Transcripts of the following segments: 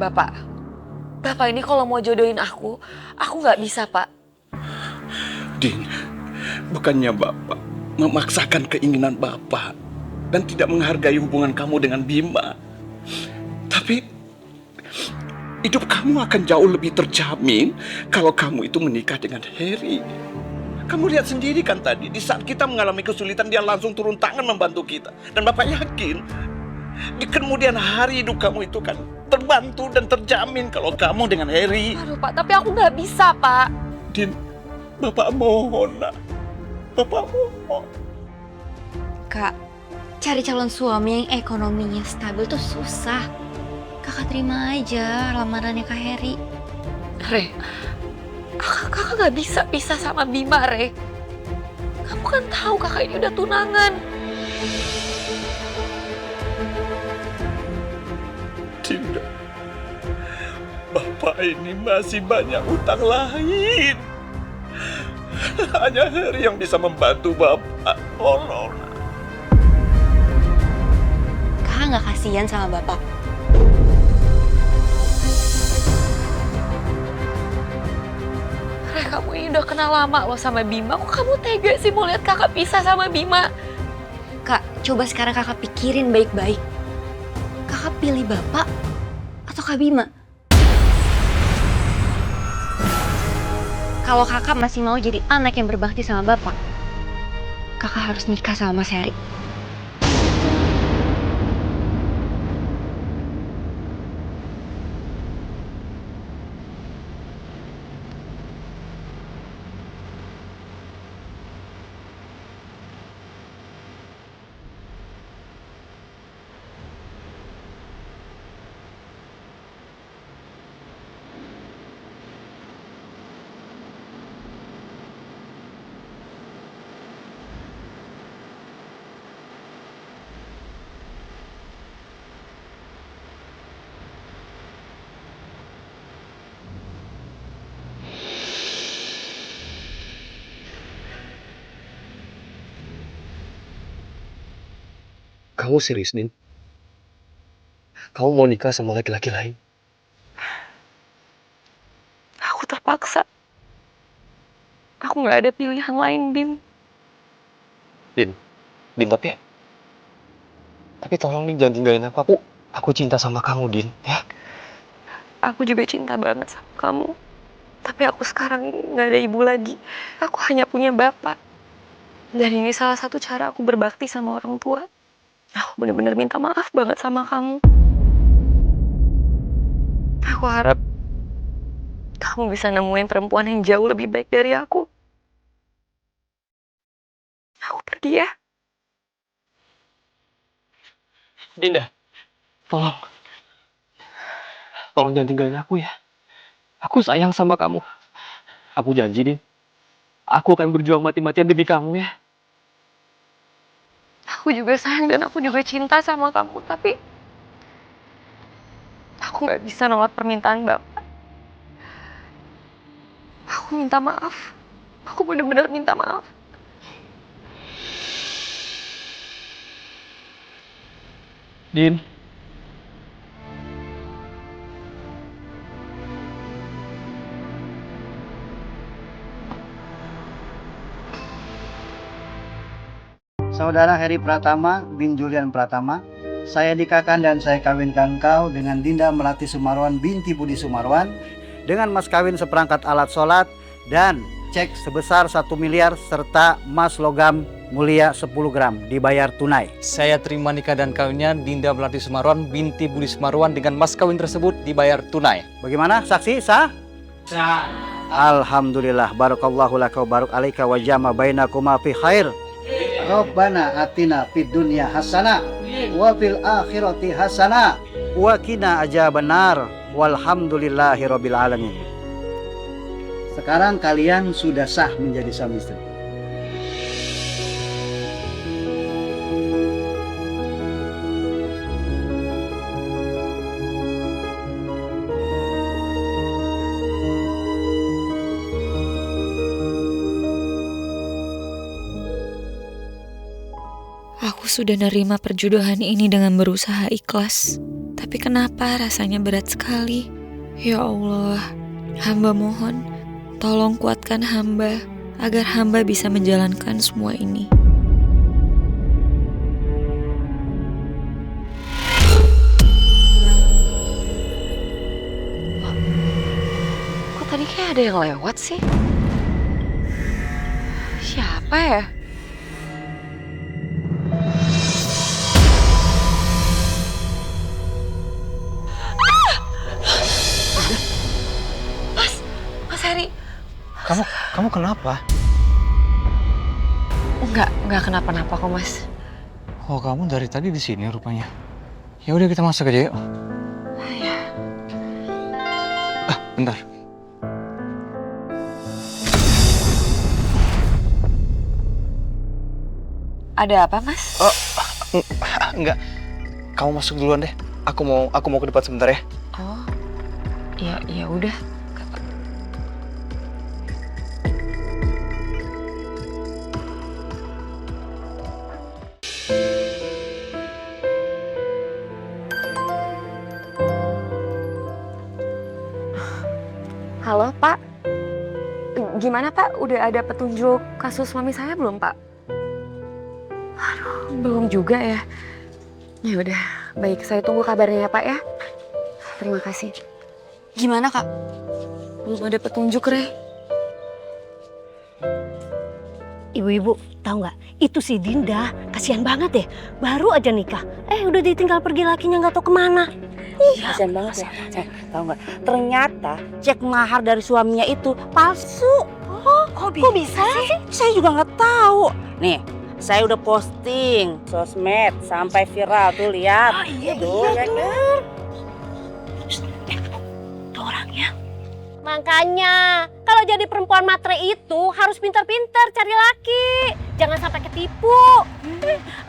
Bapak ini kalau mau jodohin aku nggak bisa, Pak. Din, bukannya Bapak memaksakan keinginan Bapak dan tidak menghargai hubungan kamu dengan Bima. Tapi hidup kamu akan jauh lebih terjamin kalau kamu itu menikah dengan Heri. Kamu lihat sendiri kan tadi, di saat kita mengalami kesulitan, dia langsung turun tangan membantu kita. Dan Bapak yakin, di kemudian hari hidup kamu itu kan terbantu dan terjamin kalau kamu dengan Heri. Aduh, Pak, tapi aku nggak bisa, Pak. Din, Bapak mohon, nak. Bapak mohon. Kak, cari calon suami yang ekonominya stabil tuh susah. Kakak terima aja lamarannya Kak Heri. Re, kakak nggak bisa pisah sama Bima, Re. Kamu kan tahu kakak ini udah tunangan. Tidak. Bapak ini masih banyak utang lain. Hanya Heri yang bisa membantu Bapak. Tolong. Kakak nggak kasihan sama Bapak? Re, kamu ini udah kenal lama loh sama Bima. Kok kamu tega sih mau lihat kakak pisah sama Bima? Kak, coba sekarang kakak pikirin baik-baik. Kakak pilih Bapak atau Kak Bima? Kalau kakak masih mau jadi anak yang berbakti sama Bapak, kakak harus nikah sama Mas Heri. Kamu serius, Din? Kamu mau nikah sama laki-laki lain? Aku terpaksa. Aku nggak ada pilihan lain, Bim. Din, tapi tolong Din, jangan tinggalin aku. Aku cinta sama kamu, Din, ya? Aku juga cinta banget sama kamu. Tapi aku sekarang nggak ada ibu lagi. Aku hanya punya bapak. Dan ini salah satu cara aku berbakti sama orang tua. Aku benar-benar minta maaf banget sama kamu. Aku harap kamu bisa nemuin perempuan yang jauh lebih baik dari aku. Aku pergi ya. Dinda, tolong. Tolong jangan tinggalin aku ya. Aku sayang sama kamu. Aku janji, Din. Aku akan berjuang mati-matian demi kamu ya. Aku juga sayang dan aku juga cinta sama kamu. Tapi aku nggak bisa nolak permintaan bapak. Aku minta maaf. Aku benar-benar minta maaf. Din. Saudara Heri Pratama bin Julian Pratama, saya nikahkan dan saya kawinkan kau dengan Dinda Melati Sumarwan binti Budi Sumarwan dengan mas kawin seperangkat alat sholat dan cek sebesar 1 miliar serta emas logam mulia 10 gram dibayar tunai. Saya terima nikah dan kawinnya Dinda Melati Sumarwan binti Budi Sumarwan dengan mas kawin tersebut dibayar tunai. Bagaimana? Saksi sah? Sah. Alhamdulillah, barakallahu laka wa barak alaika wa jama bainakuma fi khair. Rabbana atina fid dunya hasanah wa fil akhirati hasanah wa qina adzabannar walhamdulillahi rabbil alamin. Sekarang kalian sudah sah menjadi suami istri. Aku sudah nerima perjodohan ini dengan berusaha ikhlas. Tapi Tapi kenapa rasanya berat sekali? Ya Allah, hamba mohon, tolong kuatkan hamba agar hamba bisa menjalankan semua ini. Kok tadi kayak ada yang lewat sih? Siapa ya? Mas Heri. Kamu kenapa? Enggak kenapa-napa kok, Mas. Oh, kamu dari tadi di sini rupanya. Ya udah kita masuk aja yuk. Ya. Bentar. Ada apa, Mas? Enggak. Kamu masuk duluan deh. Aku mau ke depan sebentar ya. Oh. Ya udah. Halo, Pak. Gimana, Pak? Udah ada petunjuk kasus suami saya belum, Pak? Aduh, belum juga ya. Ya udah, baik. Saya tunggu kabarnya ya, Pak ya. Terima kasih. Gimana, Kak? Belum ada petunjuk, Re. Ibu-ibu, tahu nggak? Itu si Dinda, kasihan banget deh. Baru aja nikah, udah ditinggal pergi lakinya nggak tahu kemana. Kasihan banget ya. Tahu nggak? Ternyata cek mahar dari suaminya itu palsu. Oh, kok bisa sih? Saya juga nggak tahu. Nih, saya udah posting sosmed sampai viral tuh, lihat. Oh iya, tuh, iya, bener. Tuh orangnya. Makanya, kalau jadi perempuan matre itu harus pintar-pintar cari laki. Jangan sampai ketipu.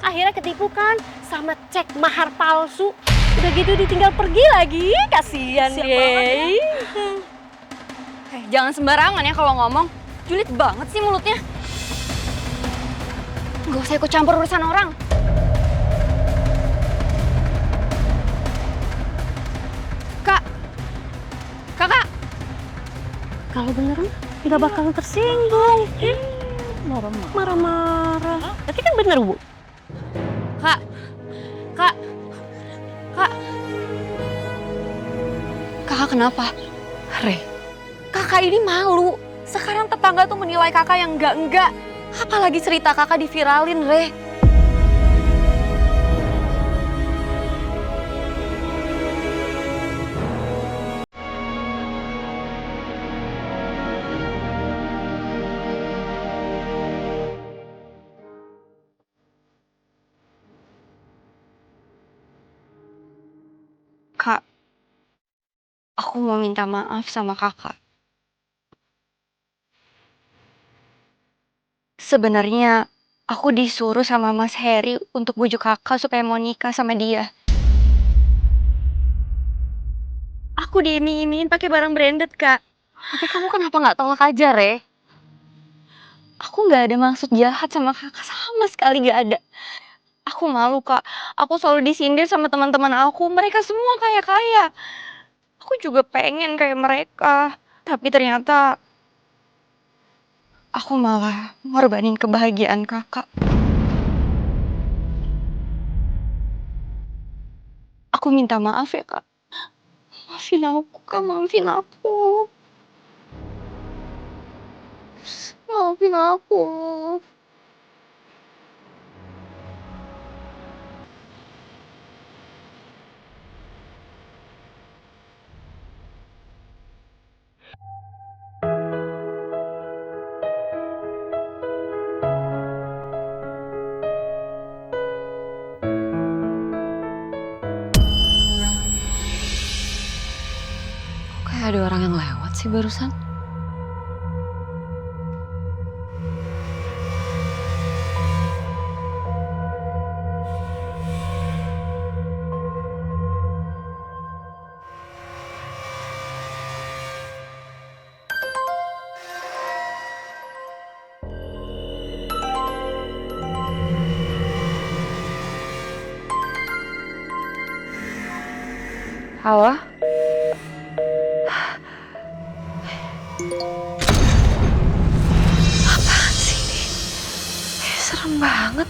Akhirnya ketipu kan sama cek mahar palsu. Udah gitu ditinggal pergi lagi. Kasihan deh. Jangan sembarangan ya kalau ngomong. Julid banget sih mulutnya. Gak usah ikut campur urusan orang. Kakak. Kalau beneran nggak bakalan tersinggung. Marah-marah. Tapi kan bener, Bu. Kak. Kakak kenapa? Re, kakak ini malu. Sekarang tetangga tuh menilai kakak yang enggak. Apalagi cerita kakak diviralin, Re. Kak, aku mau minta maaf sama kakak. Sebenarnya aku disuruh sama Mas Heri untuk bujuk kakak supaya mau nikah sama dia. Aku diiming-imingin pakai barang branded, Kak. Tapi kamu kenapa nggak tolak aja, Re? Aku nggak ada maksud jahat sama kakak, sama sekali nggak ada. Aku malu, Kak. Aku selalu disindir sama teman-teman aku. Mereka semua kaya-kaya. Aku juga pengen kayak mereka. Tapi ternyata aku malah ngorbanin kebahagiaan kakak. Aku minta maaf ya, Kak. Maafin aku, Kak. Maafin aku. Maafin aku. Kayak ada orang yang lewat sih barusan. Halo? Apaan sih ini? Serem banget.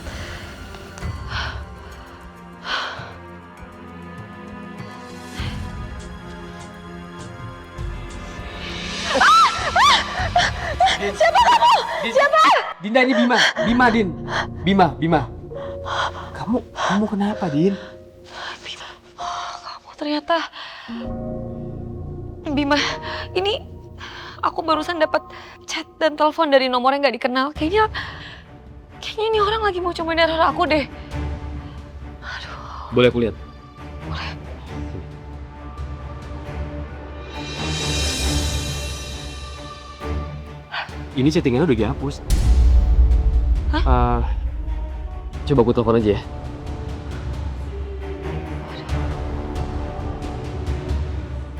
Siapa kamu? Siapa? Dinda, ini Bima. Bima, Din. Bima. Kamu kenapa, Din? Kamu ternyata Bima, ini aku barusan dapat chat dan telepon dari nomor yang nggak dikenal. Kayaknya ini orang lagi mau coba neror aku deh. Boleh aku lihat? Boleh. Ini chattingannya udah dihapus. Hah? Coba aku telepon aja ya.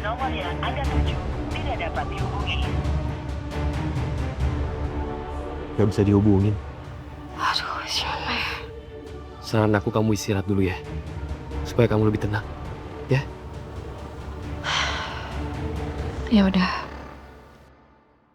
Nomor yang Anda tuju tidak dapat dihubungi. Gak bisa dihubungin. Aduh, siapa ya? Saran aku kamu istirahat dulu ya. Supaya kamu lebih tenang. Ya? Ya udah.